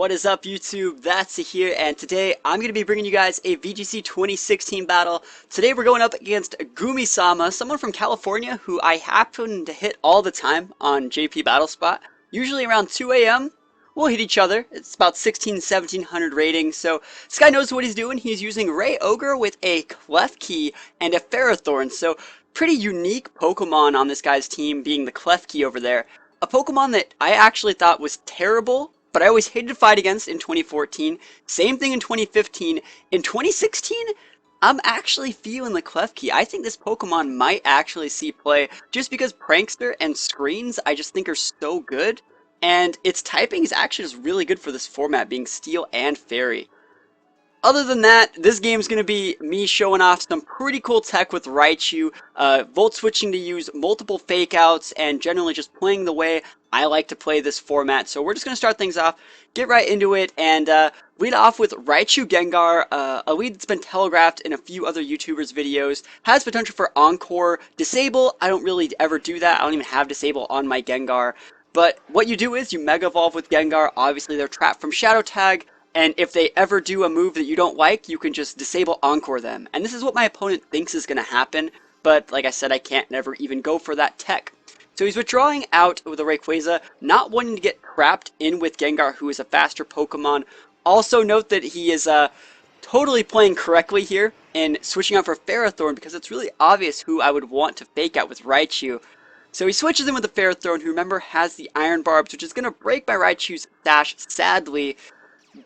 What is up, YouTube? That's here, and today I'm going to be bringing you guys a VGC 2016 battle. Today we're going up against Gumi-sama, someone from California who I happen to hit all the time on JP Battle Spot. Usually around 2 a.m. we'll hit each other. It's about 1700 rating, so this guy knows what he's doing. He's using Ray Ogre with a Clef Key and a Ferrothorn, so pretty unique Pokemon on this guy's team, being the Clef Key over there. A Pokemon that I actually thought was terrible, but I always hated to fight against in 2014. Same thing in 2015. In 2016, I'm actually feeling the Klefki. I think this Pokemon might actually see play just because Prankster and Screens I just think are so good. And its typing is actually just really good for this format, being Steel and Fairy. Other than that, this game's going to be me showing off some pretty cool tech with Raichu, Volt switching to use multiple fake outs, and generally just playing the way I like to play this format. So we're just going to start things off, get right into it, and lead off with Raichu Gengar, a lead that's been telegraphed in a few other YouTubers' videos. Has potential for Encore. Disable, I don't really ever do that. I don't even have Disable on my Gengar. But what you do is you Mega Evolve with Gengar. Obviously, they're trapped from Shadow Tag. And if they ever do a move that you don't like, you can just disable Encore them. And this is what my opponent thinks is going to happen, but like I said, I can't never even go for that tech. So he's withdrawing out with a Rayquaza, not wanting to get trapped in with Gengar, who is a faster Pokemon. Also note that he is totally playing correctly here and switching out for Ferrothorn, because it's really obvious who I would want to fake out with Raichu. So he switches in with the Ferrothorn, who remember has the Iron Barbs, which is going to break my Raichu's dash, sadly.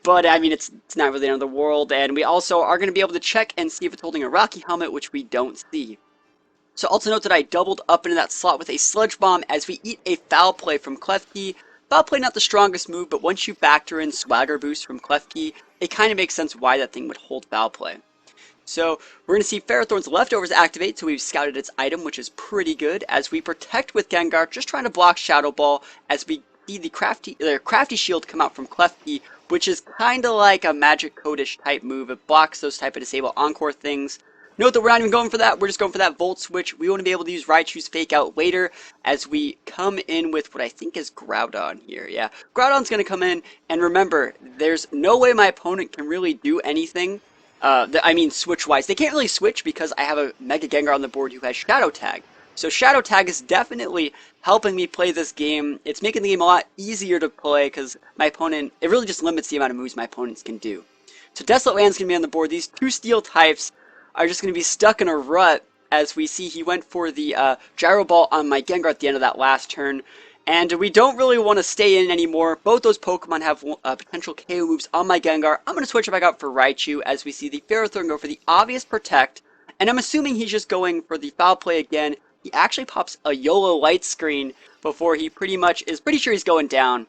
But, I mean, it's not really the end of the world, and we also are going to be able to check and see if it's holding a Rocky Helmet, which we don't see. So also note that I doubled up into that slot with a Sludge Bomb as we eat a Foul Play from Klefki. Foul Play not the strongest move, but once you factor in Swagger Boost from Klefki, it kind of makes sense why that thing would hold Foul Play. So we're going to see Ferrothorn's leftovers activate, so we've scouted its item, which is pretty good, as we protect with Gengar, just trying to block Shadow Ball, as we see the Crafty Shield come out from Klefki, which is kind of like a Magic Code-ish type move. It blocks those type of disable Encore things. Note that we're not even going for that. We're just going for that Volt Switch. We want to be able to use Raichu's Fake Out later as we come in with what I think is Groudon here. Yeah, Groudon's going to come in. And remember, there's no way my opponent can really do anything. I mean, switch-wise. They can't really switch because I have a Mega Gengar on the board who has Shadow Tag. So Shadow Tag is definitely helping me play this game. It's making the game a lot easier to play because my opponent, it really just limits the amount of moves my opponents can do. So Desolate Land's going to be on the board. These two Steel types are just going to be stuck in a rut, as we see he went for the Gyro Ball on my Gengar at the end of that last turn. And we don't really want to stay in anymore. Both those Pokemon have potential KO moves on my Gengar. I'm going to switch it back out for Raichu as we see the Ferrothorn go for the obvious Protect. And I'm assuming he's just going for the Foul Play again. He actually pops a YOLO light screen before he pretty much is pretty sure he's going down.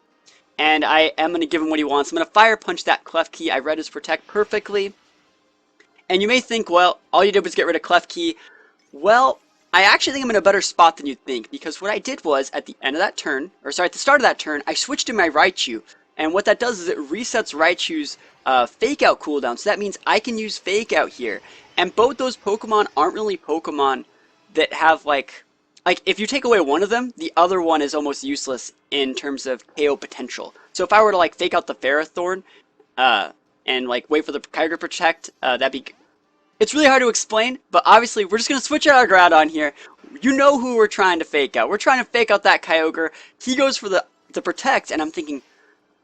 And I am going to give him what he wants. I'm going to Fire Punch that Klefki. I read his Protect perfectly. And you may think, well, all you did was get rid of Klefki. Well, I actually think I'm in a better spot than you'd think, because what I did was, at the end of that turn, or sorry, at the start of that turn, I switched to my Raichu. And what that does is it resets Raichu's Fake Out cooldown. So that means I can use Fake Out here. And both those Pokemon aren't really Pokemon that have like if you take away one of them, the other one is almost useless in terms of KO potential. So if I were to like fake out the Ferrothorn and like wait for the Kyogre Protect, that'd be. It's really hard to explain, but obviously we're just gonna switch out our Groudon here. You know who we're trying to fake out. We're trying to fake out that Kyogre. He goes for the Protect, and I'm thinking,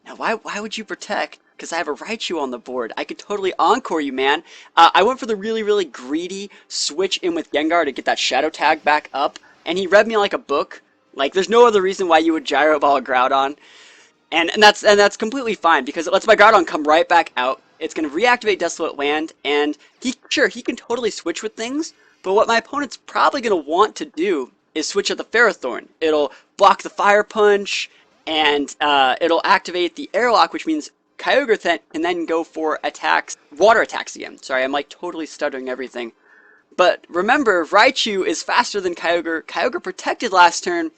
now why would you Protect? Because I have a Raichu on the board. I could totally Encore you, man. I went for the really greedy switch in with Gengar to get that Shadow Tag back up, and he read me like a book. Like, there's no other reason why you would Gyro Ball a Groudon. And that's completely fine, because it lets my Groudon come right back out. It's going to reactivate Desolate Land, and he can totally switch with things, but what my opponent's probably going to want to do is switch at the Ferrothorn. It'll block the Fire Punch, and it'll activate the Airlock, which means Kyogre can then go for attacks, water attacks again. Sorry, I'm like totally stuttering everything. But remember, Raichu is faster than Kyogre. Kyogre protected last turn.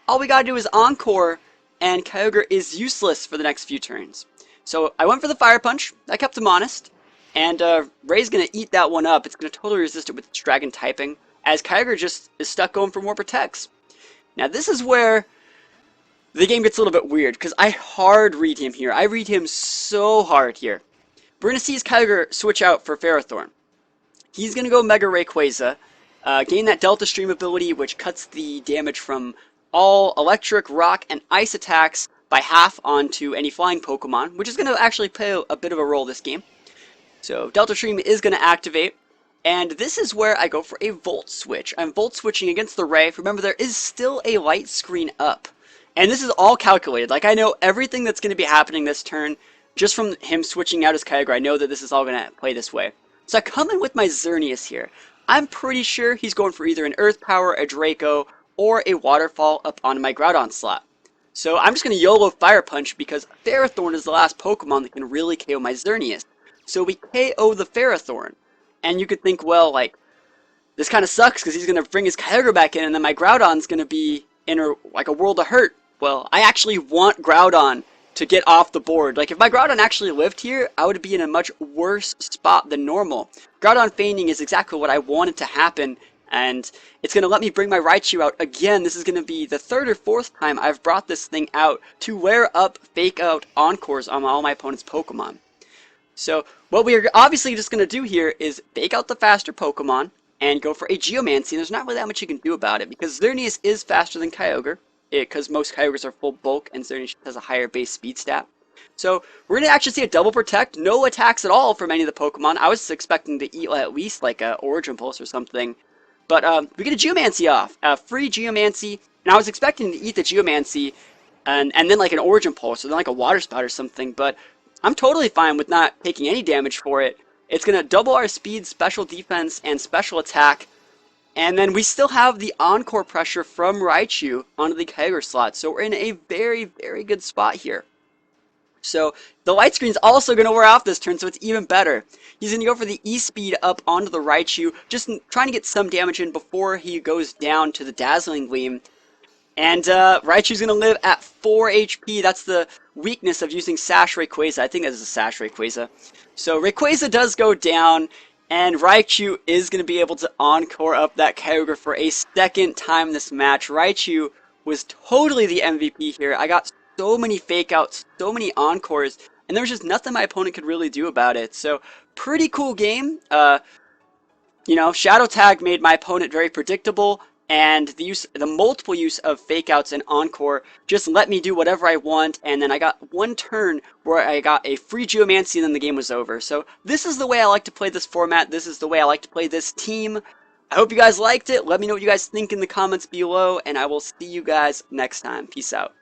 All we gotta do is Encore, and Kyogre is useless for the next few turns. So I went for the Fire Punch. I kept him honest. And Ray's gonna eat that one up. It's gonna totally resist it with its Dragon typing, as Kyogre just is stuck going for more protects. Now this is where the game gets a little bit weird because I hard read him here. I read him so hard here. We're going to see his Kyogre switch out for Ferrothorn. He's going to go Mega Rayquaza, gain that Delta Stream ability, which cuts the damage from all electric, rock, and ice attacks by half onto any flying Pokemon, which is going to actually play a bit of a role this game. So Delta Stream is going to activate, and this is where I go for a Volt Switch. I'm Volt Switching against the Ray. Remember, there is still a light screen up, and this is all calculated. Like, I know everything that's going to be happening this turn, just from him switching out his Kyogre. I know that this is all going to play this way. So I come in with my Xerneas here. I'm pretty sure he's going for either an Earth Power, a Draco, or a Waterfall up onto my Groudon slot. So I'm just going to YOLO Fire Punch because Ferrothorn is the last Pokemon that can really KO my Xerneas. So we KO the Ferrothorn. And you could think, well, like, this kind of sucks because he's going to bring his Kyogre back in and then my Groudon's going to be in a world of hurt. Well, I actually want Groudon to get off the board. Like, if my Groudon actually lived here, I would be in a much worse spot than normal. Groudon feigning is exactly what I wanted to happen, and it's going to let me bring my Raichu out again. This is going to be the third or fourth time I've brought this thing out to wear up fake out Encores on all my opponent's Pokemon. So what we are obviously just going to do here is fake out the faster Pokemon and go for a Geomancy. There's not really that much you can do about it because Xerneas is faster than Kyogre, because most Kyogres are full bulk and Xerneas has a higher base speed stat. So we're going to actually see a double protect, no attacks at all from any of the Pokemon. I was expecting to eat at least like a Origin Pulse or something. But we get a Geomancy off, a free Geomancy, and I was expecting to eat the Geomancy and then like an Origin Pulse or then like a Water Spout or something, but I'm totally fine with not taking any damage for it. It's going to double our speed, special defense, and special attack. And then we still have the Encore pressure from Raichu onto the Kyogre slot. So we're in a very, very good spot here. So the light screen's also going to wear off this turn, so it's even better. He's going to go for the E-Speed up onto the Raichu, just trying to get some damage in before he goes down to the Dazzling Gleam. And Raichu's going to live at 4 HP. That's the weakness of using Sash Rayquaza. I think this is a Sash Rayquaza. So Rayquaza does go down, and Raichu is going to be able to Encore up that Kyogre for a second time this match. Raichu was totally the MVP here. I got so many fake outs, so many Encores, and there was just nothing my opponent could really do about it. So pretty cool game. You know, Shadow Tag made my opponent very predictable, and the multiple use of fake outs and Encore just let me do whatever I want, and then I got one turn where I got a free Geomancy and then the game was over. So this is the way I like to play this format. This is the way I like to play this team. I hope you guys liked it. Let me know what you guys think in the comments below, and I will see you guys next time. Peace out.